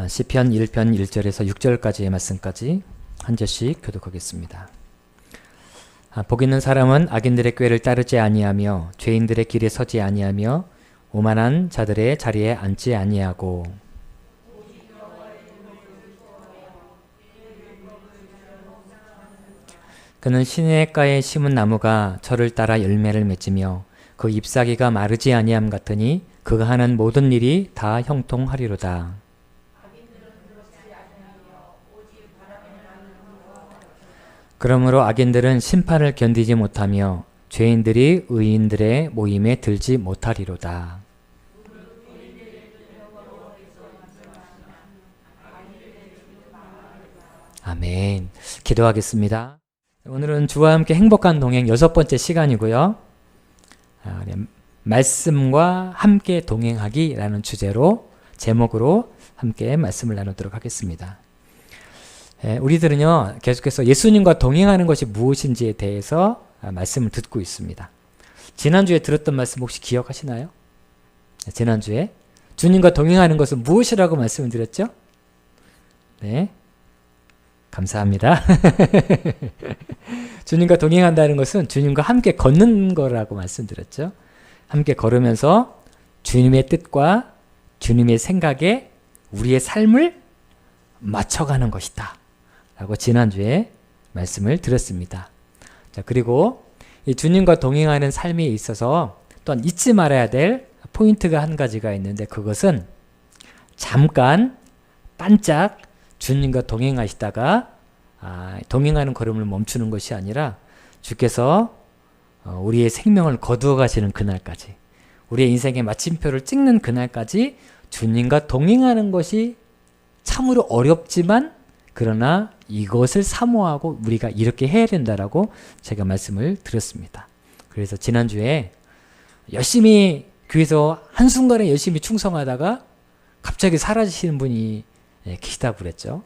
시편 1편 1절에서 6절까지의 말씀까지 한 절씩 교독하겠습니다. 복 있는 사람은 악인들의 꾀를 따르지 아니하며 죄인들의 길에 서지 아니하며 오만한 자들의 자리에 앉지 아니하고 그는 시냇가에 심은 나무가 저를 따라 열매를 맺으며 그 잎사귀가 마르지 아니함 같으니 그가 하는 모든 일이 다 형통하리로다. 그러므로 악인들은 심판을 견디지 못하며 죄인들이 의인들의 모임에 들지 못하리로다. 아멘. 기도하겠습니다. 오늘은 주와 함께 행복한 동행 6번째 시간이고요. 말씀과 함께 동행하기라는 주제로 제목으로 함께 말씀을 나누도록 하겠습니다. 우리들은요 계속해서 예수님과 동행하는 것이 무엇인지에 대해서 말씀을 듣고 있습니다. 지난주에 들었던 말씀 혹시 기억하시나요? 지난주에 주님과 동행하는 것은 무엇이라고 말씀을 드렸죠? 네, 감사합니다. 주님과 동행한다는 것은 주님과 함께 걷는 거라고 말씀드렸죠. 함께 걸으면서 주님의 뜻과 주님의 생각에 우리의 삶을 맞춰가는 것이다 라고 지난주에 말씀을 드렸습니다. 자, 그리고 이 주님과 동행하는 삶에 있어서 또한 잊지 말아야 될 포인트가 한 가지가 있는데, 그것은 잠깐 반짝 주님과 동행하시다가 동행하는 걸음을 멈추는 것이 아니라 주께서 우리의 생명을 거두어 가시는 그날까지, 우리의 인생의 마침표를 찍는 그날까지 주님과 동행하는 것이 참으로 어렵지만, 그러나 이것을 사모하고 우리가 이렇게 해야 된다라고 제가 말씀을 드렸습니다. 그래서 지난주에 열심히 교회에서 한순간에 열심히 충성하다가 갑자기 사라지시는 분이 계시다고 그랬죠.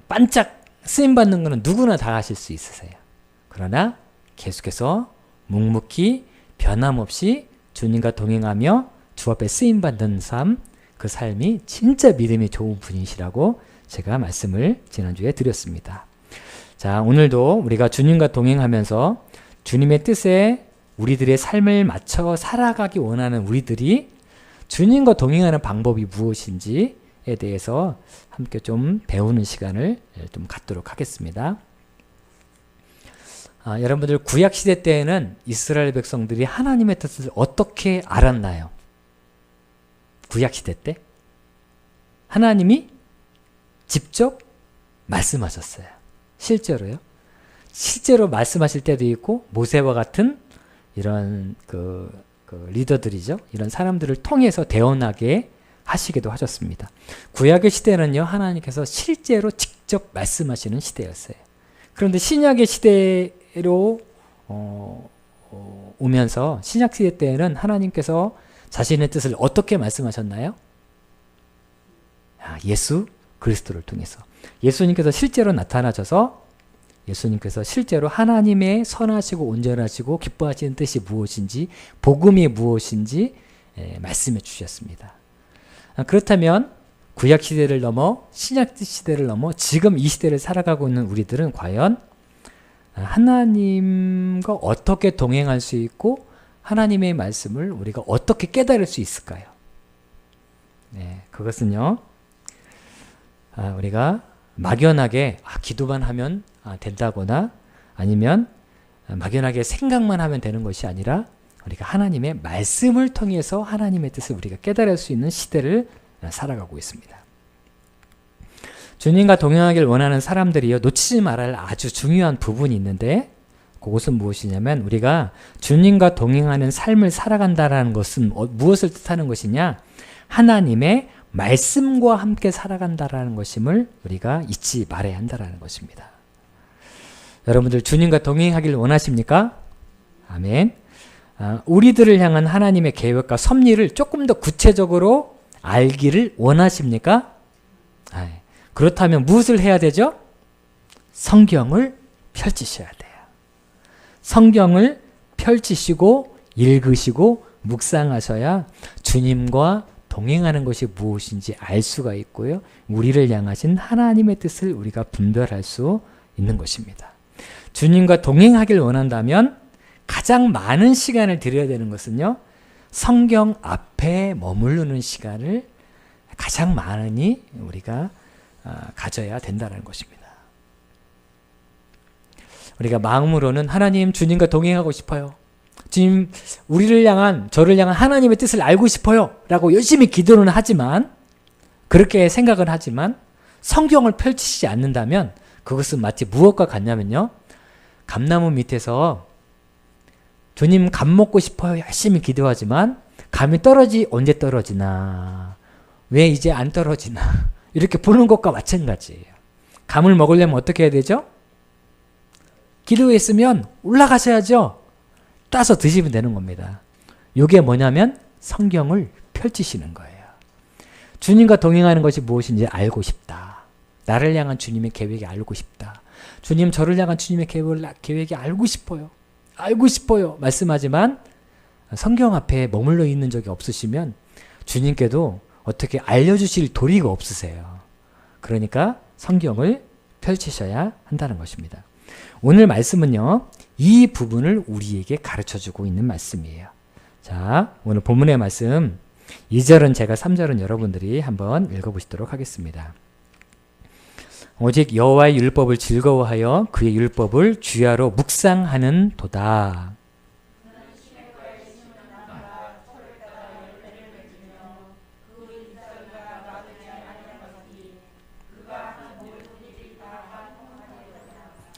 반짝 쓰임받는 것은 누구나 다 하실 수 있으세요. 그러나 계속해서 묵묵히 변함없이 주님과 동행하며 주 앞에 쓰임받는 삶, 그 삶이 진짜 믿음이 좋은 분이시라고 제가 말씀을 지난주에 드렸습니다. 자, 오늘도 우리가 주님과 동행하면서 주님의 뜻에 우리들의 삶을 맞춰 살아가기 원하는 우리들이 주님과 동행하는 방법이 무엇인지에 대해서 함께 좀 배우는 시간을 좀 갖도록 하겠습니다. 여러분들 구약시대 때에는 이스라엘 백성들이 하나님의 뜻을 어떻게 알았나요? 구약시대 때 하나님이 직접 말씀하셨어요. 실제로요. 실제로 말씀하실 때도 있고, 모세와 같은 이런 리더들이죠. 이런 사람들을 통해서 대언하게 하시기도 하셨습니다. 구약의 시대는요, 하나님께서 실제로 직접 말씀하시는 시대였어요. 그런데 신약의 시대로 오면서 신약 시대 때에는 하나님께서 자신의 뜻을 어떻게 말씀하셨나요? 예수 그리스도를 통해서. 예수님께서 실제로 나타나셔서 예수님께서 실제로 하나님의 선하시고 온전하시고 기뻐하시는 뜻이 무엇인지, 복음이 무엇인지 말씀해 주셨습니다. 그렇다면 구약 시대를 넘어 신약 시대를 넘어 지금 이 시대를 살아가고 있는 우리들은 과연 하나님과 어떻게 동행할 수 있고 하나님의 말씀을 우리가 어떻게 깨달을 수 있을까요? 네, 그것은요, 우리가 막연하게 기도만 하면 된다거나 아니면 막연하게 생각만 하면 되는 것이 아니라 우리가 하나님의 말씀을 통해서 하나님의 뜻을 우리가 깨달을 수 있는 시대를 살아가고 있습니다. 주님과 동행하길 원하는 사람들이요, 놓치지 말아야 할 아주 중요한 부분이 있는데, 그것은 무엇이냐면 우리가 주님과 동행하는 삶을 살아간다는 것은 무엇을 뜻하는 것이냐? 하나님의 말씀과 함께 살아간다라는 것임을 우리가 잊지 말아야 한다는 것입니다. 여러분들 주님과 동행하길 원하십니까? 아멘. 우리들을 향한 하나님의 계획과 섭리를 조금 더 구체적으로 알기를 원하십니까? 그렇다면 무엇을 해야 되죠? 성경을 펼치셔야 돼요. 성경을 펼치시고 읽으시고 묵상하셔야 주님과 동행하는 것이 무엇인지 알 수가 있고요. 우리를 향하신 하나님의 뜻을 우리가 분별할 수 있는 것입니다. 주님과 동행하길 원한다면 가장 많은 시간을 들여야 되는 것은요. 성경 앞에 머무르는 시간을 가장 많이 우리가 가져야 된다는 것입니다. 우리가 마음으로는 하나님, 주님과 동행하고 싶어요. 주님, 저를 향한 하나님의 뜻을 알고 싶어요. 라고 열심히 기도는 하지만, 그렇게 생각은 하지만 성경을 펼치지 않는다면 그것은 마치 무엇과 같냐면요. 감나무 밑에서 주님 감 먹고 싶어요. 열심히 기도하지만 감이 언제 떨어지나? 왜 이제 안 떨어지나? 이렇게 보는 것과 마찬가지예요. 감을 먹으려면 어떻게 해야 되죠? 기도했으면 올라가셔야죠. 따서 드시면 되는 겁니다. 이게 뭐냐면 성경을 펼치시는 거예요. 주님과 동행하는 것이 무엇인지 알고 싶다. 나를 향한 주님의 계획이 알고 싶다. 주님, 저를 향한 주님의 계획이 알고 싶어요. 알고 싶어요. 말씀하지만 성경 앞에 머물러 있는 적이 없으시면 주님께도 어떻게 알려주실 도리가 없으세요. 그러니까 성경을 펼치셔야 한다는 것입니다. 오늘 말씀은요. 이 부분을 우리에게 가르쳐주고 있는 말씀이에요. 자, 오늘 본문의 말씀 2절은 제가 3절은 여러분들이 한번 읽어보시도록 하겠습니다. 오직 여호와의 율법을 즐거워하여 그의 율법을 주야로 묵상하는 도다.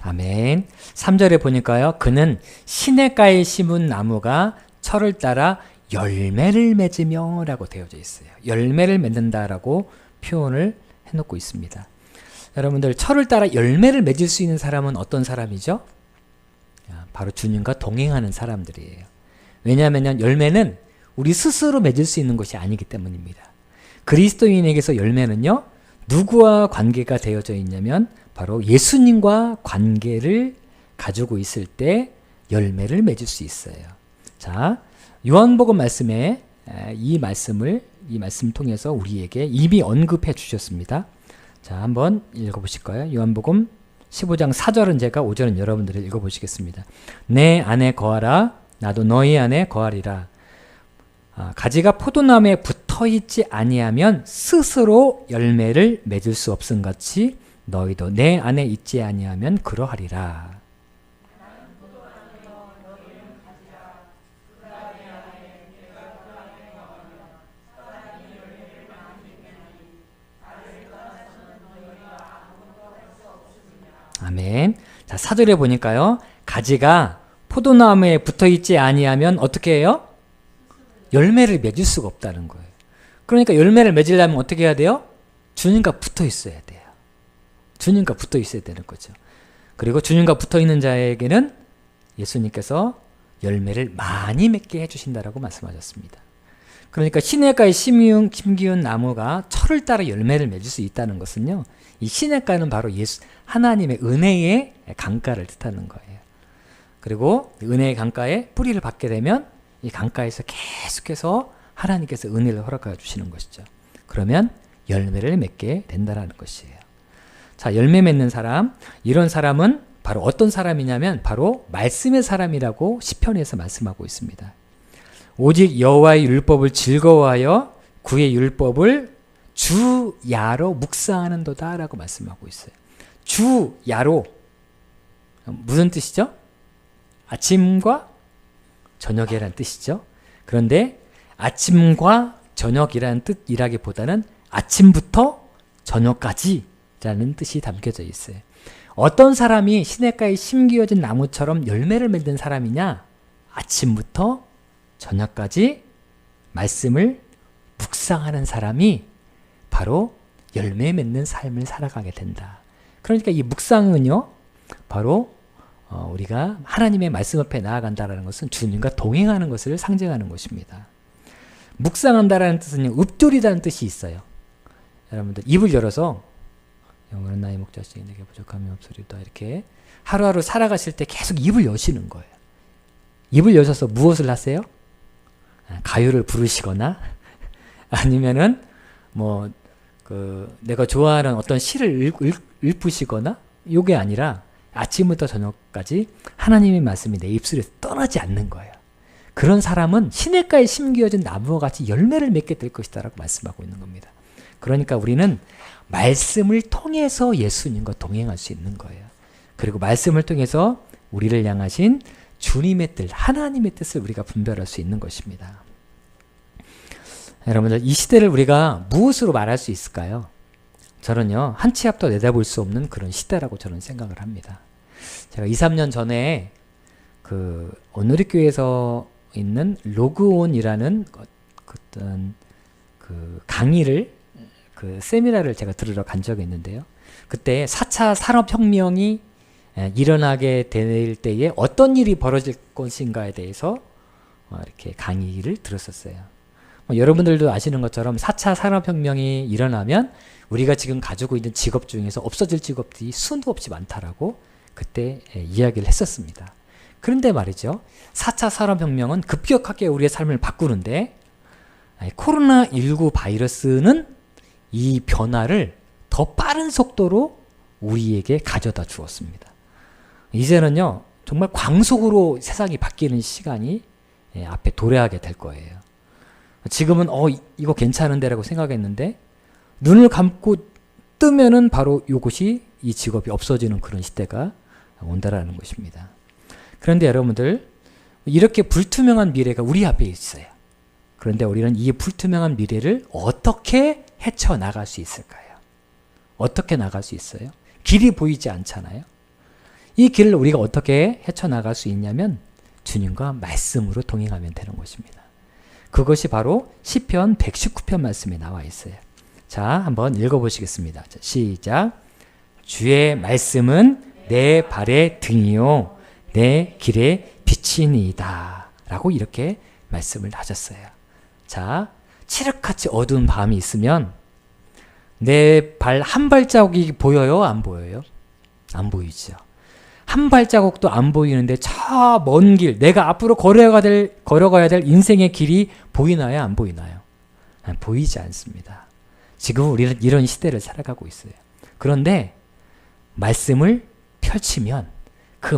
아멘. 3절에 보니까요. 그는 시냇가에 심은 나무가 철을 따라 열매를 맺으며 라고 되어져 있어요. 열매를 맺는다라고 표현을 해놓고 있습니다. 여러분들, 철을 따라 열매를 맺을 수 있는 사람은 어떤 사람이죠? 바로 주님과 동행하는 사람들이에요. 왜냐하면 열매는 우리 스스로 맺을 수 있는 것이 아니기 때문입니다. 그리스도인에게서 열매는요. 누구와 관계가 되어져 있냐면 바로 예수님과 관계를 가지고 있을 때 열매를 맺을 수 있어요. 자, 요한복음 말씀에 이 말씀 통해서 우리에게 이미 언급해 주셨습니다. 자, 한번 읽어보실까요? 요한복음 15장 4절은 제가 5절은 여러분들이 읽어보시겠습니다. 내 안에 거하라 나도 너희 안에 거하리라. 가지가 포도나무에 붙어있지 아니하면 스스로 열매를 맺을 수 없음같이 너희도 내 안에 있지 아니하면 그러하리라. 아멘. 자, 4절에 보니까요. 가지가 포도나무에 붙어있지 아니하면 어떻게 해요? 열매를 맺을 수가 없다는 거예요. 그러니까 열매를 맺으려면 어떻게 해야 돼요? 주님과 붙어 있어야 돼요. 주님과 붙어 있어야 되는 거죠. 그리고 주님과 붙어 있는 자에게는 예수님께서 열매를 많이 맺게 해주신다라고 말씀하셨습니다. 그러니까 시냇가에 심기운 나무가 철을 따라 열매를 맺을 수 있다는 것은요. 이 시냇가는 바로 하나님의 은혜의 강가를 뜻하는 거예요. 그리고 은혜의 강가에 뿌리를 받게 되면 이 강가에서 계속해서 하나님께서 은혜를 허락해 주시는 것이죠. 그러면 열매를 맺게 된다는 것이에요. 자, 열매 맺는 사람, 이런 사람은 바로 어떤 사람이냐면 바로 말씀의 사람이라고 시편에서 말씀하고 있습니다. 오직 여호와의 율법을 즐거워하여 그의 율법을 주야로 묵상하는도다 라고 말씀하고 있어요. 주야로 무슨 뜻이죠? 아침과 저녁이라는 뜻이죠. 그런데 아침과 저녁이라는 뜻이라기보다는 아침부터 저녁까지 라는 뜻이 담겨져 있어요. 어떤 사람이 시냇가에 심기어진 나무처럼 열매를 맺는 사람이냐? 아침부터 저녁까지 말씀을 묵상하는 사람이 바로 열매 맺는 삶을 살아가게 된다. 그러니까 이 묵상은요, 바로 우리가 하나님의 말씀 앞에 나아간다는 것은 주님과 동행하는 것을 상징하는 것입니다. 묵상한다라는 뜻은 읊조리다는 뜻이 있어요. 여러분들 입을 열어서 영원한 나의 목자식 내게 부족함이 없으리다 이렇게 하루하루 살아가실 때 계속 입을 여시는 거예요. 입을 여셔서 무엇을 하세요? 가요를 부르시거나 아니면은 내가 좋아하는 어떤 시를 읊으시거나 요게 아니라 아침부터 저녁까지 하나님의 말씀이 내 입술에서 떠나지 않는 거예요. 그런 사람은 시냇가에 심겨진 나무와 같이 열매를 맺게 될 것이다 라고 말씀하고 있는 겁니다. 그러니까 우리는 말씀을 통해서 예수님과 동행할 수 있는 거예요. 그리고 말씀을 통해서 우리를 향하신 주님의 뜻, 하나님의 뜻을 우리가 분별할 수 있는 것입니다. 여러분들, 이 시대를 우리가 무엇으로 말할 수 있을까요? 저는요, 한 치 앞도 내다볼 수 없는 그런 시대라고 저는 생각을 합니다. 제가 2, 3년 전에 온누리교회에서 있는 로그온이라는 어떤 강의를, 세미나를 제가 들으러 간 적이 있는데요. 그때 4차 산업혁명이 일어나게 될 때에 어떤 일이 벌어질 것인가에 대해서 이렇게 강의를 들었었어요. 여러분들도 아시는 것처럼 4차 산업혁명이 일어나면 우리가 지금 가지고 있는 직업 중에서 없어질 직업들이 수도 없이 많다라고 그때 이야기를 했었습니다. 그런데 말이죠. 4차 산업혁명은 급격하게 우리의 삶을 바꾸는데 코로나19 바이러스는 이 변화를 더 빠른 속도로 우리에게 가져다 주었습니다. 이제는요, 정말 광속으로 세상이 바뀌는 시간이 앞에 도래하게 될 거예요. 지금은 이거 괜찮은데 라고 생각했는데 눈을 감고 뜨면은 바로 이것이, 이 직업이 없어지는 그런 시대가 온다라는 것입니다. 그런데 여러분들, 이렇게 불투명한 미래가 우리 앞에 있어요. 그런데 우리는 이 불투명한 미래를 어떻게 헤쳐나갈 수 있을까요? 어떻게 나갈 수 있어요? 길이 보이지 않잖아요. 이 길을 우리가 어떻게 헤쳐나갈 수 있냐면 주님과 말씀으로 동행하면 되는 것입니다. 그것이 바로 시편 119편 말씀에 나와 있어요. 자, 한번 읽어보시겠습니다. 자, 시작. 주의 말씀은 내 발의 등이요 내 길의 빛이니이다 라고 이렇게 말씀을 하셨어요. 자, 칠흑같이 어두운 밤이 있으면 내 발 한 발자국이 보여요? 안 보여요? 안 보이죠. 한 발자국도 안 보이는데 저 먼 길, 내가 앞으로 걸어가야 될 인생의 길이 보이나요? 안 보이나요? 보이지 않습니다. 지금 우리는 이런 시대를 살아가고 있어요. 그런데 말씀을 펼치면 그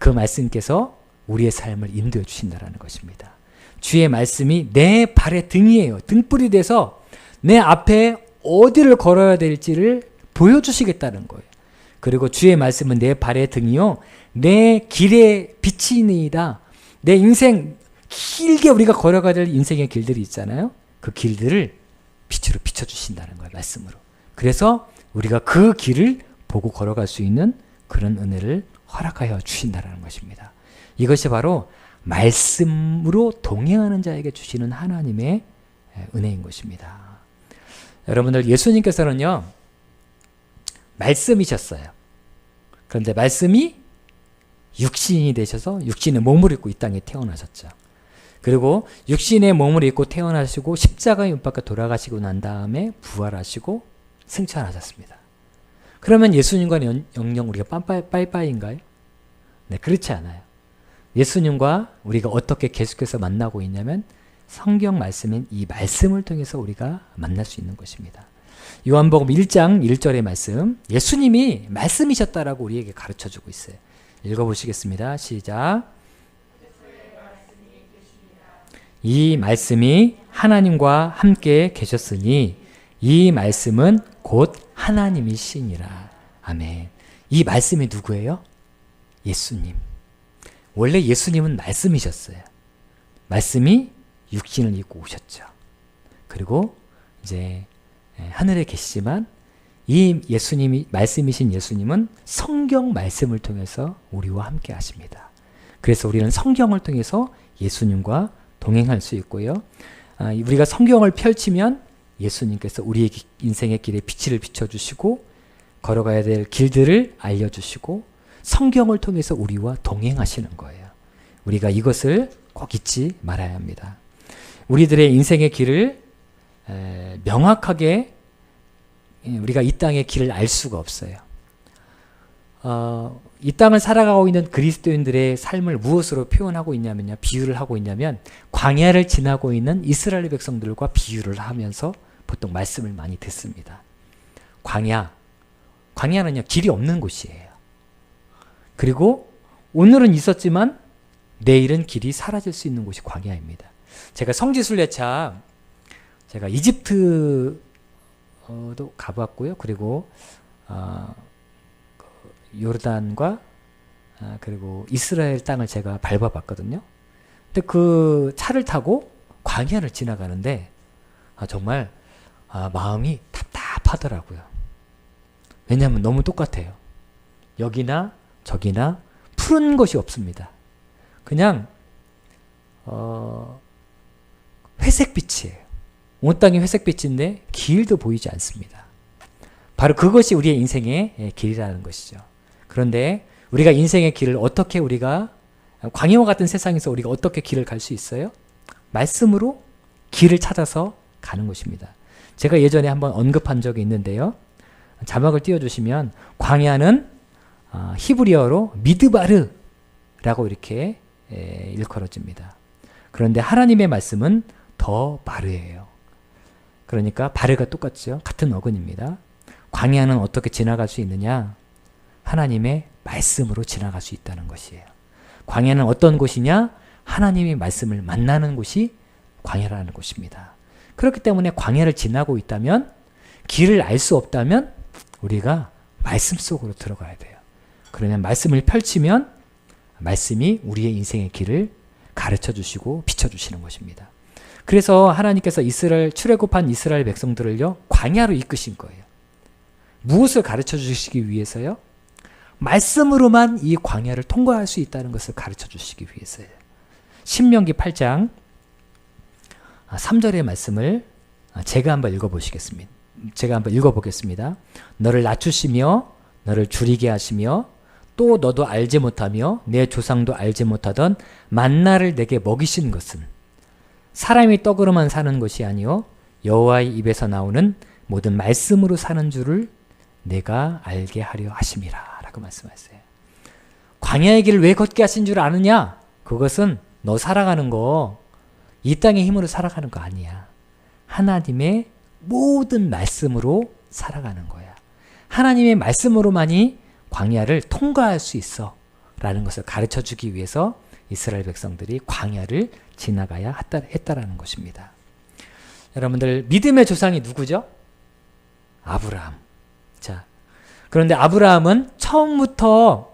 말씀께서 우리의 삶을 인도해 주신다는 것입니다. 주의 말씀이 내 발의 등이에요. 등불이 돼서 내 앞에 어디를 걸어야 될지를 보여주시겠다는 거예요. 그리고 주의 말씀은 내 발의 등이요 내 길의 빛이니이다. 내 인생 길게 우리가 걸어가야 될 인생의 길들이 있잖아요. 그 길들을 빛으로 비춰주신다는 거예요. 말씀으로. 그래서 우리가 그 길을 보고 걸어갈 수 있는 그런 은혜를 허락하여 주신다는 것입니다. 이것이 바로 말씀으로 동행하는 자에게 주시는 하나님의 은혜인 것입니다. 여러분들, 예수님께서는요 말씀이셨어요. 그런데 말씀이 육신이 되셔서 육신의 몸을 입고 이 땅에 태어나셨죠. 그리고 육신의 몸을 입고 태어나시고 십자가에 못 박혀 돌아가시고 난 다음에 부활하시고 승천하셨습니다. 그러면 예수님과는 영영 우리가 빠이빠이인가요? 네, 그렇지 않아요. 예수님과 우리가 어떻게 계속해서 만나고 있냐면 성경 말씀인 이 말씀을 통해서 우리가 만날 수 있는 것입니다. 요한복음 1장 1절의 말씀, 예수님이 말씀이셨다라고 우리에게 가르쳐주고 있어요. 읽어보시겠습니다. 시작. 이 말씀이 하나님과 함께 계셨으니 이 말씀은 곧 하나님이시니라. 아멘. 이 말씀이 누구예요? 예수님. 원래 예수님은 말씀이셨어요. 말씀이 육신을 입고 오셨죠. 그리고 이제 하늘에 계시지만 이 예수님이, 말씀이신 예수님은 성경 말씀을 통해서 우리와 함께 하십니다. 그래서 우리는 성경을 통해서 예수님과 동행할 수 있고요. 우리가 성경을 펼치면 예수님께서 우리의 인생의 길에 빛을 비춰주시고 걸어가야 될 길들을 알려주시고 성경을 통해서 우리와 동행하시는 거예요. 우리가 이것을 꼭 잊지 말아야 합니다. 우리들의 인생의 길을 명확하게 우리가 이 땅의 길을 알 수가 없어요. 이 땅을 살아가고 있는 그리스도인들의 삶을 무엇으로 표현하고 있냐면요. 비유를 하고 있냐면 광야를 지나고 있는 이스라엘 백성들과 비유를 하면서 보통 말씀을 많이 듣습니다. 광야는요. 길이 없는 곳이에요. 그리고 오늘은 있었지만 내일은 길이 사라질 수 있는 곳이 광야입니다. 제가 성지순례차 제가 이집트도 가봤고요. 그리고 요르단과 그리고 이스라엘 땅을 제가 밟아봤거든요. 근데 그 차를 타고 광야를 지나가는데 정말 마음이 답답하더라고요. 왜냐하면 너무 똑같아요. 여기나 저기나 푸른 것이 없습니다. 그냥 회색빛이에요. 온 땅이 회색빛인데 길도 보이지 않습니다. 바로 그것이 우리의 인생의 길이라는 것이죠. 그런데 우리가 인생의 길을 어떻게 우리가 광야와 같은 세상에서 우리가 어떻게 길을 갈 수 있어요? 말씀으로 길을 찾아서 가는 것입니다. 제가 예전에 한번 언급한 적이 있는데요. 자막을 띄워주시면 광야는 히브리어로 미드바르라고 이렇게 일컬어집니다. 그런데 하나님의 말씀은 더 바르예요. 그러니까 바르가 똑같죠. 같은 어근입니다. 광야는 어떻게 지나갈 수 있느냐? 하나님의 말씀으로 지나갈 수 있다는 것이에요. 광야는 어떤 곳이냐? 하나님의 말씀을 만나는 곳이 광야라는 곳입니다. 그렇기 때문에 광야를 지나고 있다면, 길을 알 수 없다면 우리가 말씀 속으로 들어가야 돼요. 그러면 말씀을 펼치면 말씀이 우리의 인생의 길을 가르쳐 주시고 비춰 주시는 것입니다. 그래서 하나님께서 출애굽한 이스라엘 백성들을요, 광야로 이끄신 거예요. 무엇을 가르쳐 주시기 위해서요? 말씀으로만 이 광야를 통과할 수 있다는 것을 가르쳐 주시기 위해서요. 신명기 8장 3절의 말씀을 제가 한번 읽어보겠습니다. 너를 낮추시며 너를 줄이게 하시며 또 너도 알지 못하며 내 조상도 알지 못하던 만나를 내게 먹이신 것은 사람이 떡으로만 사는 것이 아니요 여호와의 입에서 나오는 모든 말씀으로 사는 줄을 내가 알게 하려 하심이라 라고 말씀하세요. 광야의 길을 왜 걷게 하신 줄 아느냐? 그것은 너 살아가는 거, 이 땅의 힘으로 살아가는 거 아니야. 하나님의 모든 말씀으로 살아가는 거야. 하나님의 말씀으로만이 광야를 통과할 수 있어 라는 것을 가르쳐 주기 위해서 이스라엘 백성들이 광야를 지나가야 했다라는 것입니다. 여러분들, 믿음의 조상이 누구죠? 아브라함. 자, 그런데 아브라함은 처음부터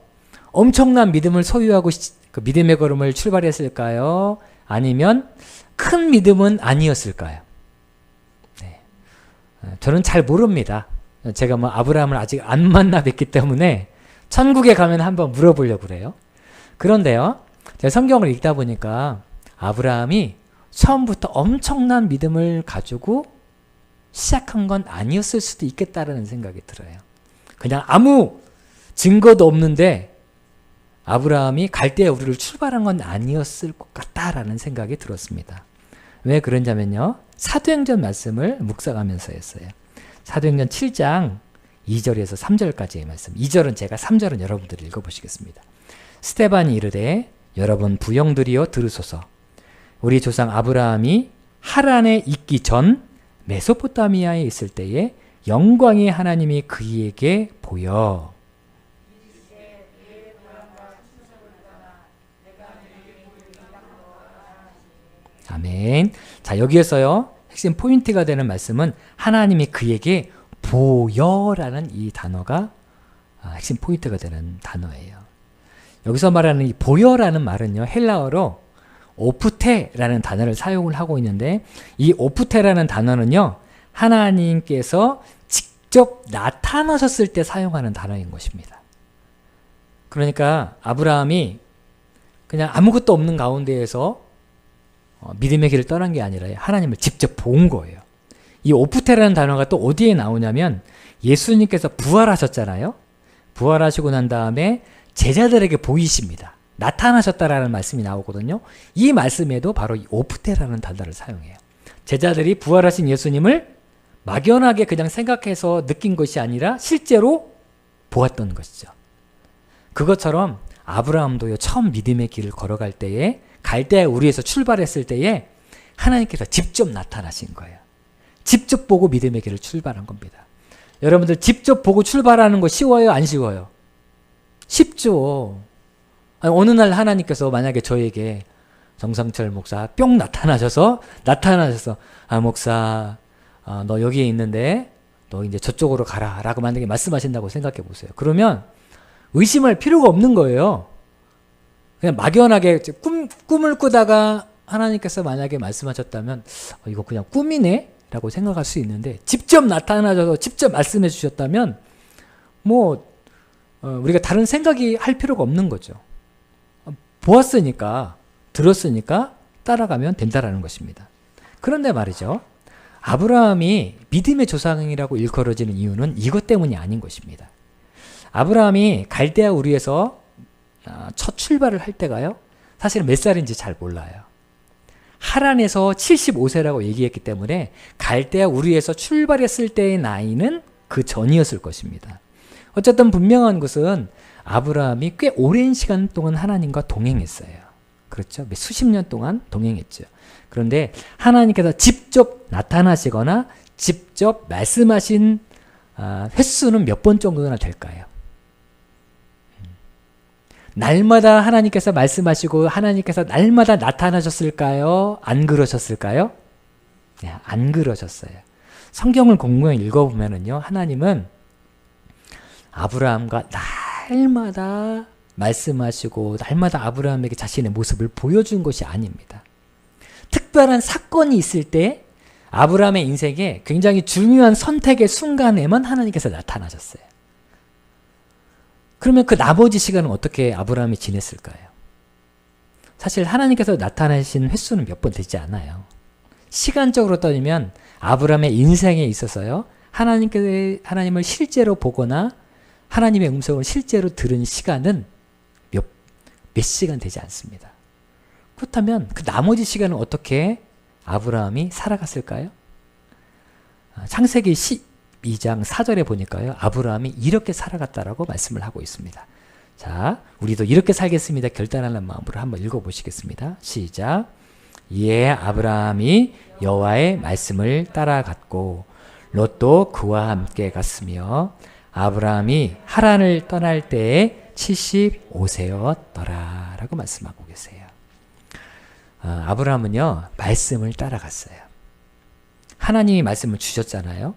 엄청난 믿음을 소유하고 그 믿음의 걸음을 출발했을까요? 아니면 큰 믿음은 아니었을까요? 네. 저는 잘 모릅니다. 제가 아브라함을 아직 안 만나 뵙기 때문에 천국에 가면 한번 물어보려고 그래요. 그런데요, 제가 성경을 읽다 보니까 아브라함이 처음부터 엄청난 믿음을 가지고 시작한 건 아니었을 수도 있겠다라는 생각이 들어요. 그냥 아무 증거도 없는데 아브라함이 갈대아 우르를 출발한 건 아니었을 것 같다라는 생각이 들었습니다. 왜 그런냐면요, 사도행전 말씀을 묵상하면서 했어요. 사도행전 7장 2절에서 3절까지의 말씀. 2절은 제가, 3절은 여러분들이 읽어보시겠습니다. 스데반이 이르되 여러분 부형들이여 들으소서. 우리 조상 아브라함이 하란에 있기 전 메소포타미아에 있을 때에 영광의 하나님이 그에게 보여. 아멘. 자, 여기에서요, 핵심 포인트가 되는 말씀은 하나님이 그에게 보여라는 이 단어가 핵심 포인트가 되는 단어예요. 여기서 말하는 이 보여라는 말은요, 헬라어로 오프테라는 단어를 사용을 하고 있는데, 이 오프테라는 단어는요, 하나님께서 직접 나타나셨을 때 사용하는 단어인 것입니다. 그러니까 아브라함이 그냥 아무것도 없는 가운데에서 믿음의 길을 떠난 게 아니라 하나님을 직접 본 거예요. 이 오프테라는 단어가 또 어디에 나오냐면, 예수님께서 부활하셨잖아요. 부활하시고 난 다음에 제자들에게 보이십니다. 나타나셨다라는 말씀이 나오거든요. 이 말씀에도 바로 이 오프테라는 단어를 사용해요. 제자들이 부활하신 예수님을 막연하게 그냥 생각해서 느낀 것이 아니라 실제로 보았던 것이죠. 그것처럼 아브라함도요, 처음 믿음의 길을 걸어갈 때에, 갈대아 우리에서 출발했을 때에 하나님께서 직접 나타나신 거예요. 직접 보고 믿음의 길을 출발한 겁니다. 여러분들 직접 보고 출발하는 거 쉬워요? 안 쉬워요? 쉽죠. 아니, 어느 날 하나님께서 만약에 저에게 정상철 목사 뿅 나타나셔서 아 목사 너 여기에 있는데 너 이제 저쪽으로 가라 라고 만약에 말씀하신다고 생각해 보세요. 그러면 의심할 필요가 없는 거예요. 그냥 막연하게 꿈을 꾸다가 하나님께서 만약에 말씀하셨다면 이거 그냥 꿈이네 라고 생각할 수 있는데, 직접 나타나셔서 직접 말씀해 주셨다면 우리가 다른 생각이 할 필요가 없는 거죠. 보았으니까, 들었으니까 따라가면 된다라는 것입니다. 그런데 말이죠, 아브라함이 믿음의 조상이라고 일컬어지는 이유는 이것 때문이 아닌 것입니다. 아브라함이 갈대아 우리에서 첫 출발을 할 때가요, 사실은 몇 살인지 잘 몰라요. 하란에서 75세라고 얘기했기 때문에 갈대아 우리에서 출발했을 때의 나이는 그 전이었을 것입니다. 어쨌든 분명한 것은 아브라함이 꽤 오랜 시간 동안 하나님과 동행했어요. 그렇죠? 수십 년 동안 동행했죠. 그런데 하나님께서 직접 나타나시거나 직접 말씀하신 횟수는 몇 번 정도나 될까요? 날마다 하나님께서 말씀하시고 하나님께서 날마다 나타나셨을까요? 안 그러셨을까요? 네, 안 그러셨어요. 성경을 공부해 읽어보면은요, 하나님은 아브라함과 날마다 말씀하시고 날마다 아브라함에게 자신의 모습을 보여준 것이 아닙니다. 특별한 사건이 있을 때 아브라함의 인생에 굉장히 중요한 선택의 순간에만 하나님께서 나타나셨어요. 그러면 그 나머지 시간은 어떻게 아브라함이 지냈을까요? 사실 하나님께서 나타나신 횟수는 몇 번 되지 않아요. 시간적으로 따지면 아브라함의 인생에 있어서요, 하나님을 실제로 보거나 하나님의 음성을 실제로 들은 시간은 몇 시간 되지 않습니다. 그렇다면 그 나머지 시간은 어떻게 아브라함이 살아갔을까요? 창세기 12장 4절에 보니까요, 아브라함이 이렇게 살아갔다라고 말씀을 하고 있습니다. 자, 우리도 이렇게 살겠습니다. 결단하는 마음으로 한번 읽어보시겠습니다. 시작. 이에 아브라함이 여호와의 말씀을 따라갔고 롯도 그와 함께 갔으며 아브라함이 하란을 떠날 때에 75세였더라 라고 말씀하고 계세요. 아브라함은요, 말씀을 따라갔어요. 하나님이 말씀을 주셨잖아요.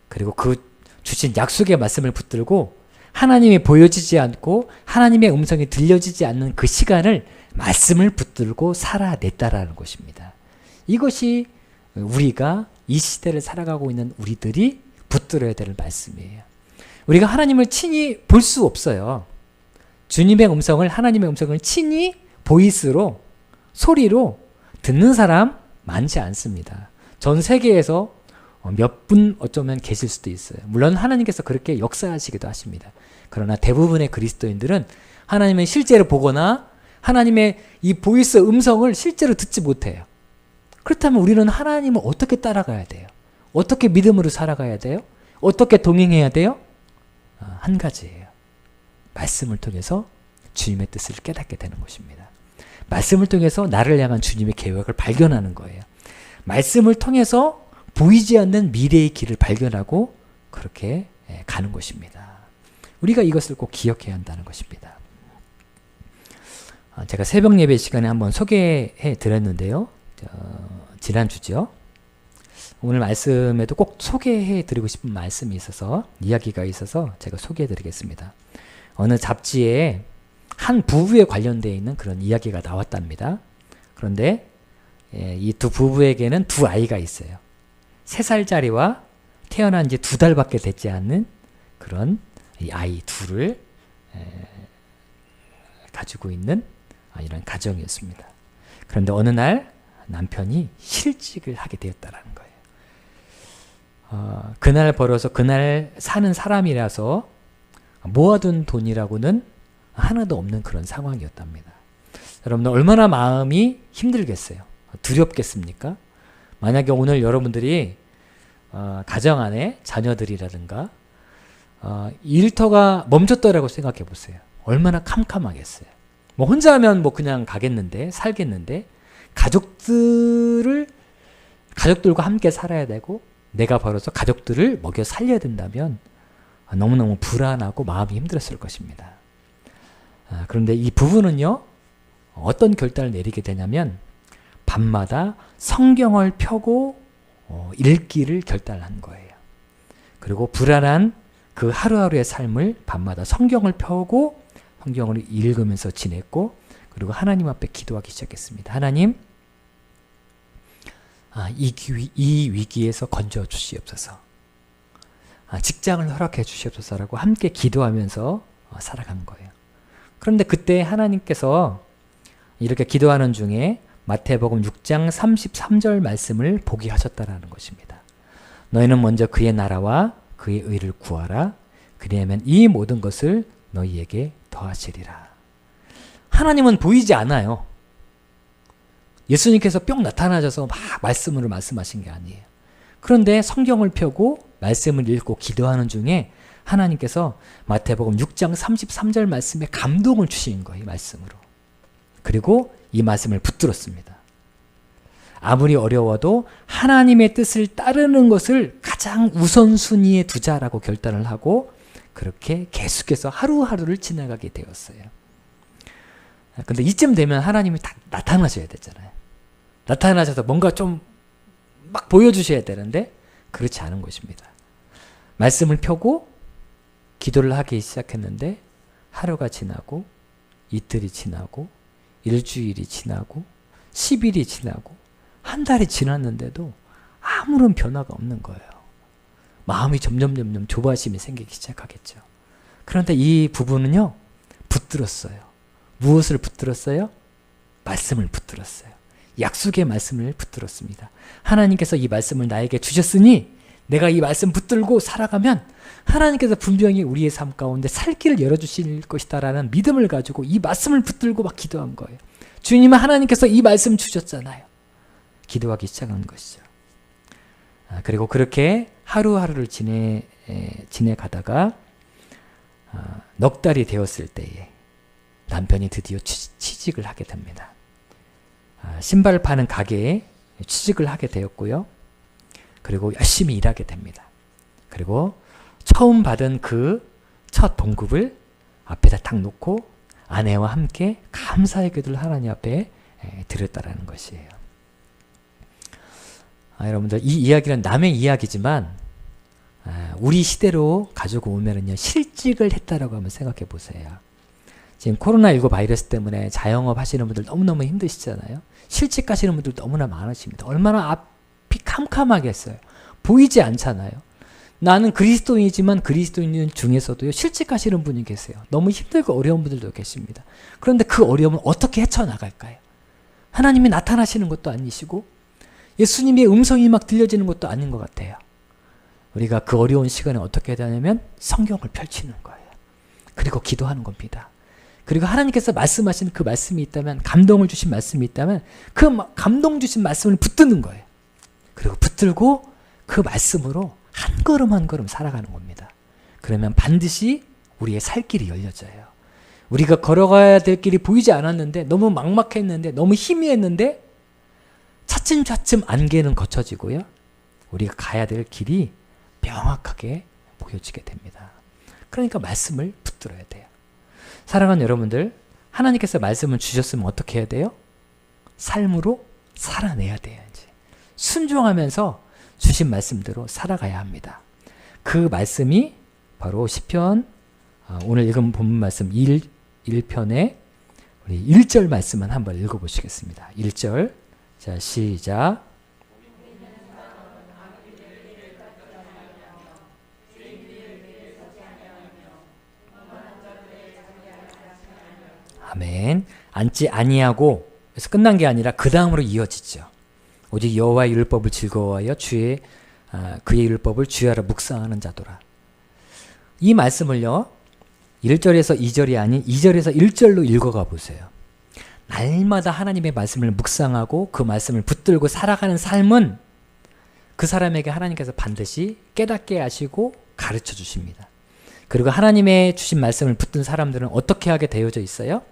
그리고 그 주신 약속의 말씀을 붙들고 하나님이 보여지지 않고 하나님의 음성이 들려지지 않는 그 시간을 말씀을 붙들고 살아냈다라는 것입니다. 이것이 우리가 이 시대를 살아가고 있는 우리들이 붙들어야 될 말씀이에요. 우리가 하나님을 친히 볼 수 없어요. 주님의 음성을, 하나님의 음성을 친히 보이스로, 소리로 듣는 사람 많지 않습니다. 전 세계에서 몇 분 어쩌면 계실 수도 있어요. 물론 하나님께서 그렇게 역사하시기도 하십니다. 그러나 대부분의 그리스도인들은 하나님을 실제로 보거나 하나님의 이 보이스 음성을 실제로 듣지 못해요. 그렇다면 우리는 하나님을 어떻게 따라가야 돼요? 어떻게 믿음으로 살아가야 돼요? 어떻게 동행해야 돼요? 한 가지예요. 말씀을 통해서 주님의 뜻을 깨닫게 되는 것입니다. 말씀을 통해서 나를 향한 주님의 계획을 발견하는 거예요. 말씀을 통해서 보이지 않는 미래의 길을 발견하고 그렇게 가는 것입니다. 우리가 이것을 꼭 기억해야 한다는 것입니다. 제가 새벽 예배 시간에 한번 소개해 드렸는데요. 지난주죠. 오늘 말씀에도 꼭 소개해 드리고 싶은 말씀이 있어서, 이야기가 있어서 제가 소개해 드리겠습니다. 어느 잡지에 한 부부에 관련되어 있는 그런 이야기가 나왔답니다. 그런데 이 두 부부에게는 두 아이가 있어요. 3살짜리와 태어난 지 2달밖에 되지 않는 그런 이 아이 둘을 가지고 있는 이런 가정이었습니다. 그런데 어느 날 남편이 실직을 하게 되었다라는 거예요. 그날 벌어서 그날 사는 사람이라서 모아둔 돈이라고는 하나도 없는 그런 상황이었답니다. 여러분들 얼마나 마음이 힘들겠어요? 두렵겠습니까? 만약에 오늘 여러분들이 가정 안에 자녀들이라든가 일터가 멈췄더라고 생각해 보세요. 얼마나 캄캄하겠어요. 뭐 혼자 하면 뭐 그냥 가겠는데, 살겠는데, 가족들과 함께 살아야 되고, 내가 벌어서 가족들을 먹여 살려야 된다면 너무너무 불안하고 마음이 힘들었을 것입니다. 그런데 이 부부는요, 어떤 결단을 내리게 되냐면 밤마다 성경을 펴고 읽기를 결단한 거예요. 그리고 불안한 그 하루하루의 삶을 밤마다 성경을 펴고 성경을 읽으면서 지냈고, 그리고 하나님 앞에 기도하기 시작했습니다. 하나님, 이 위기에서 건져 주시옵소서. 직장을 허락해 주시옵소서라고 함께 기도하면서 살아간 거예요. 그런데 그때 하나님께서 이렇게 기도하는 중에 마태복음 6장 33절 말씀을 보게 하셨다라는 것입니다. 너희는 먼저 그의 나라와 그의 의를 구하라. 그리하면 이 모든 것을 너희에게 더하시리라. 하나님은 보이지 않아요. 예수님께서 뿅 나타나셔서 막 말씀으로 말씀하신 게 아니에요. 그런데 성경을 펴고 말씀을 읽고 기도하는 중에 하나님께서 마태복음 6장 33절 말씀에 감동을 주신 거예요. 이 말씀으로. 그리고 이 말씀을 붙들었습니다. 아무리 어려워도 하나님의 뜻을 따르는 것을 가장 우선순위에 두자라고 결단을 하고 그렇게 계속해서 하루하루를 지나가게 되었어요. 근데 이쯤 되면 하나님이 다 나타나셔야 되잖아요. 나타나셔서 뭔가 좀 막 보여주셔야 되는데 그렇지 않은 것입니다. 말씀을 펴고 기도를 하기 시작했는데 하루가 지나고 이틀이 지나고 일주일이 지나고 10일이 지나고 한 달이 지났는데도 아무런 변화가 없는 거예요. 마음이 점점 조바심이 생기기 시작하겠죠. 그런데 이 부부는요, 붙들었어요. 무엇을 붙들었어요? 말씀을 붙들었어요. 약속의 말씀을 붙들었습니다. 하나님께서 이 말씀을 나에게 주셨으니 내가 이 말씀 붙들고 살아가면 하나님께서 분명히 우리의 삶 가운데 살 길을 열어주실 것이다라는 믿음을 가지고 이 말씀을 붙들고 막 기도한 거예요. 주님은 하나님께서 이 말씀 주셨잖아요. 기도하기 시작한 것이죠. 그리고 그렇게 하루하루를 지내가다가 넉 달이 되었을 때에 남편이 드디어 취직을 하게 됩니다. 신발을 파는 가게에 취직을 하게 되었고요. 그리고 열심히 일하게 됩니다. 그리고 처음 받은 그 첫 봉급을 앞에다 탁 놓고 아내와 함께 감사의 기도를 하나님 앞에 드렸다라는 것이에요. 여러분들, 이 이야기는 남의 이야기지만 우리 시대로 가지고 오면은요, 실직을 했다라고 한번 생각해 보세요. 지금 코로나19 바이러스 때문에 자영업 하시는 분들 너무너무 힘드시잖아요. 실직 가시는 분들 너무나 많으십니다. 얼마나 앞이 캄캄하겠어요. 보이지 않잖아요. 나는 그리스도인이지만 그리스도인 중에서도요, 실직 가시는 분이 계세요. 너무 힘들고 어려운 분들도 계십니다. 그런데 그 어려움을 어떻게 헤쳐나갈까요? 하나님이 나타나시는 것도 아니시고 예수님의 음성이 막 들려지는 것도 아닌 것 같아요. 우리가 그 어려운 시간에 어떻게 해야 되냐면 성경을 펼치는 거예요. 그리고 기도하는 겁니다. 그리고 하나님께서 말씀하신 그 말씀이 있다면, 감동을 주신 말씀이 있다면 그 감동 주신 말씀을 붙드는 거예요. 그리고 붙들고 그 말씀으로 한 걸음 한 걸음 살아가는 겁니다. 그러면 반드시 우리의 살 길이 열려져요. 우리가 걸어가야 될 길이 보이지 않았는데, 너무 막막했는데, 너무 희미했는데 차츰차츰 안개는 걷혀지고요. 우리가 가야 될 길이 명확하게 보여지게 됩니다. 그러니까 말씀을 붙들어야 돼요. 사랑하는 여러분들, 하나님께서 말씀을 주셨으면 어떻게 해야 돼요? 삶으로 살아내야 돼야지. 순종하면서 주신 말씀대로 살아가야 합니다. 그 말씀이 바로 시편, 오늘 읽은 본문 말씀 1편의 우리 1절 말씀만 한번 읽어보시겠습니다. 1절, 자 시작. 아멘. 앉지 아니하고, 그래서 끝난 게 아니라 그 다음으로 이어지죠. 오직 여호와의 율법을 즐거워하여 그의 율법을 주야로 묵상하는 자도라. 이 말씀을요, 1절에서 2절이 아닌 2절에서 1절로 읽어가 보세요. 날마다 하나님의 말씀을 묵상하고 그 말씀을 붙들고 살아가는 삶은 그 사람에게 하나님께서 반드시 깨닫게 하시고 가르쳐 주십니다. 그리고 하나님의 주신 말씀을 붙든 사람들은 어떻게 하게 되어져 있어요?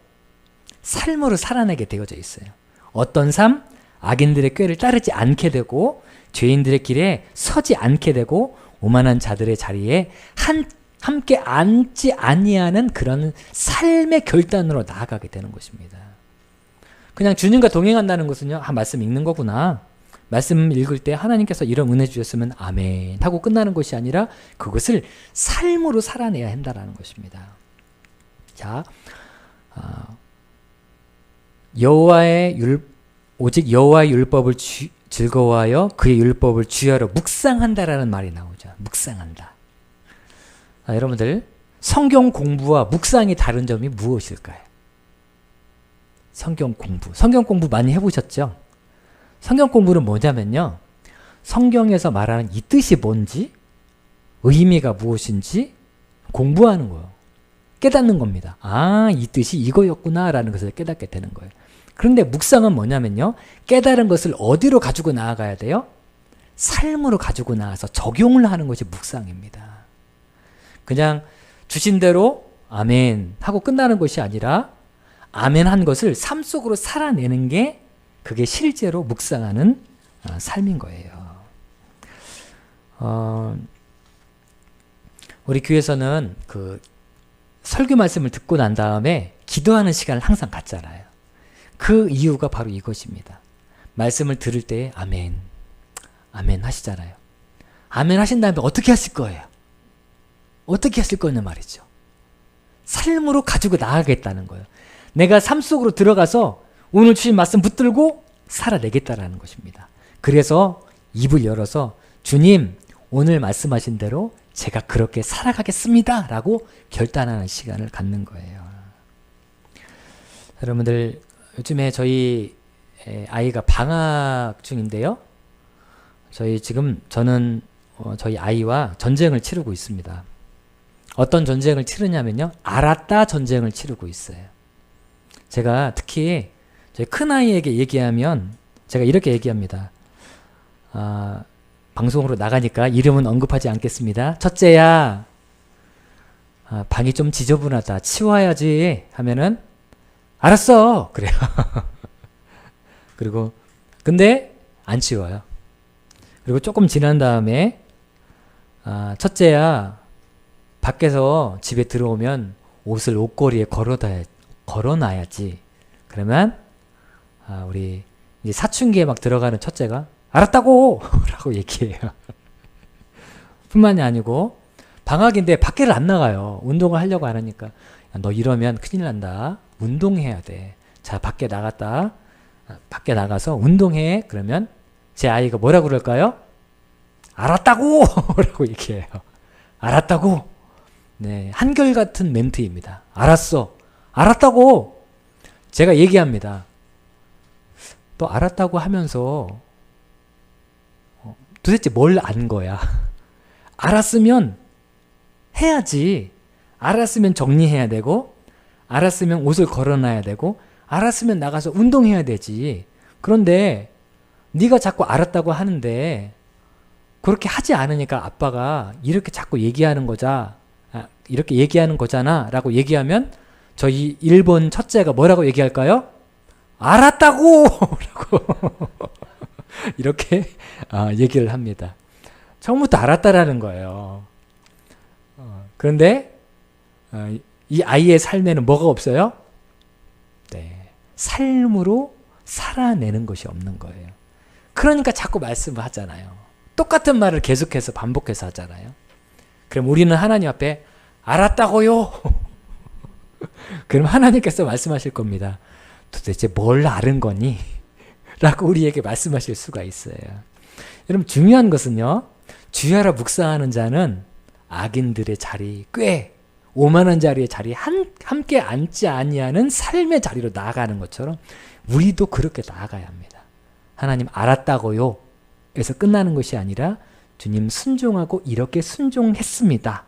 삶으로 살아내게 되어져 있어요. 어떤 삶? 악인들의 꾀를 따르지 않게 되고 죄인들의 길에 서지 않게 되고 오만한 자들의 자리에 함께 앉지 아니하는 그런 삶의 결단으로 나아가게 되는 것입니다. 그냥 주님과 동행한다는 것은요, 말씀 읽는 거구나. 말씀 읽을 때 하나님께서 이런 은혜 주셨으면 아멘 하고 끝나는 것이 아니라 그것을 삶으로 살아내야 한다는 것입니다. 자, 오직 여호와의 율법을 즐거워하여 그의 율법을 주야로 묵상한다라는 말이 나오죠. 묵상한다. 여러분들, 성경 공부와 묵상이 다른 점이 무엇일까요? 성경 공부 많이 해보셨죠? 성경 공부는 뭐냐면요, 성경에서 말하는 이 뜻이 뭔지, 의미가 무엇인지 공부하는 거예요. 깨닫는 겁니다. 아, 이 뜻이 이거였구나 라는 것을 깨닫게 되는 거예요. 그런데 묵상은 뭐냐면요, 깨달은 것을 어디로 가지고 나아가야 돼요? 삶으로 가지고 나와서 적용을 하는 것이 묵상입니다. 그냥 주신 대로 아멘 하고 끝나는 것이 아니라 아멘 한 것을 삶 속으로 살아내는 게 그게 실제로 묵상하는 삶인 거예요. 우리 교회에서는 그 설교 말씀을 듣고 난 다음에 기도하는 시간을 항상 갖잖아요. 그 이유가 바로 이것입니다. 말씀을 들을 때 아멘, 아멘 하시잖아요. 아멘 하신 다음에 어떻게 하실 거예요? 어떻게 하실 거냐 말이죠. 삶으로 가지고 나아가겠다는 거예요. 내가 삶 속으로 들어가서 오늘 주신 말씀 붙들고 살아내겠다라는 것입니다. 그래서 입을 열어서 주님, 오늘 말씀하신 대로 제가 그렇게 살아가겠습니다 라고 결단하는 시간을 갖는 거예요. 여러분들, 요즘에 저희 아이가 방학 중인데요. 저는 저희 아이와 전쟁을 치르고 있습니다. 어떤 전쟁을 치르냐면요, 알았다 전쟁을 치르고 있어요. 제가 특히 저희 큰아이에게 얘기하면 제가 이렇게 얘기합니다. 방송으로 나가니까 이름은 언급하지 않겠습니다. 첫째야, 방이 좀 지저분하다. 치워야지 하면은 알았어! 그래요. 그리고 근데 안 치워요. 그리고 조금 지난 다음에 첫째야, 밖에서 집에 들어오면 옷을 옷걸이에 걸어놔야지. 그러면 우리 이제 사춘기에 막 들어가는 첫째가 알았다고! 라고 얘기해요. 뿐만이 아니고 방학인데 밖에를 안 나가요. 운동을 하려고 안 하니까. 야, 너 이러면 큰일 난다. 운동해야 돼. 자, 밖에 나가서 운동해. 그러면 제 아이가 뭐라고 그럴까요? 알았다고! 라고 얘기해요. 알았다고! 네, 한결같은 멘트입니다. 알았어. 알았다고! 제가 얘기합니다. 또 알았다고 하면서 도대체 뭘 안 거야? 알았으면 해야지. 알았으면 정리해야 되고, 알았으면 옷을 걸어놔야 되고, 알았으면 나가서 운동해야 되지. 그런데 네가 자꾸 알았다고 하는데 그렇게 하지 않으니까 아빠가 이렇게 자꾸 이렇게 얘기하는 거잖아 라고 얘기하면 저희 1번 첫째가 뭐라고 얘기할까요? 알았다고! 라고 이렇게 얘기를 합니다. 처음부터 알았다라는 거예요. 그런데 이 아이의 삶에는 뭐가 없어요? 네, 삶으로 살아내는 것이 없는 거예요. 그러니까 자꾸 말씀을 하잖아요. 똑같은 말을 계속해서 반복해서 하잖아요. 그럼 우리는 하나님 앞에 알았다고요. 그럼 하나님께서 말씀하실 겁니다. 도대체 뭘 아는 거니? 라고 우리에게 말씀하실 수가 있어요. 여러분, 중요한 것은요, 주야라 묵상하는 자는 악인들의 자리, 꽤 오만한 자리의 자리에 함께 앉지 아니하는 삶의 자리로 나아가는 것처럼 우리도 그렇게 나아가야 합니다. 하나님 알았다고요 에서 끝나는 것이 아니라 주님 순종하고 이렇게 순종했습니다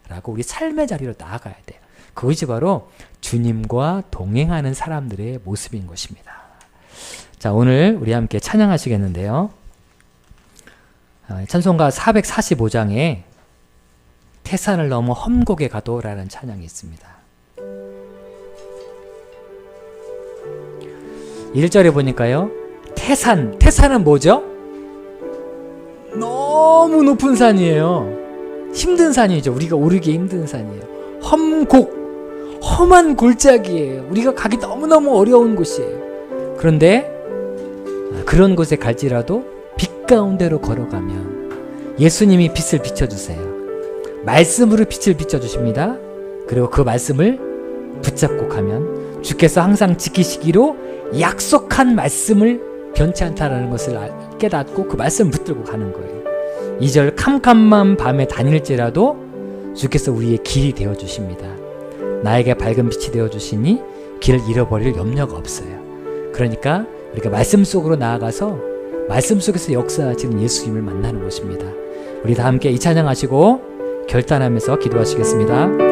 라고 우리 삶의 자리로 나아가야 돼요. 그것이 바로 주님과 동행하는 사람들의 모습인 것입니다. 자, 오늘 우리 함께 찬양하시겠는데요. 찬송가 445장에 태산을 넘어 험곡에 가도라는 찬양이 있습니다. 1절에 보니까요. 태산은 뭐죠? 너무 높은 산이에요. 힘든 산이죠. 우리가 오르기 힘든 산이에요. 험곡, 험한 골짜기예요. 우리가 가기 너무너무 어려운 곳이에요. 그런데 그런 곳에 갈지라도 빛 가운데로 걸어가면 예수님이 빛을 비춰주세요. 말씀으로 빛을 비춰주십니다. 그리고 그 말씀을 붙잡고 가면 주께서 항상 지키시기로 약속한 말씀을 변치 않다라는 것을 깨닫고 그 말씀을 붙들고 가는 거예요. 2절 캄캄한 밤에 다닐지라도 주께서 우리의 길이 되어주십니다. 나에게 밝은 빛이 되어주시니 길을 잃어버릴 염려가 없어요. 그러니까 우리가 말씀 속으로 나아가서 말씀 속에서 역사하시는 예수님을 만나는 것입니다. 우리 다 함께 이 찬양하시고 결단하면서 기도하시겠습니다.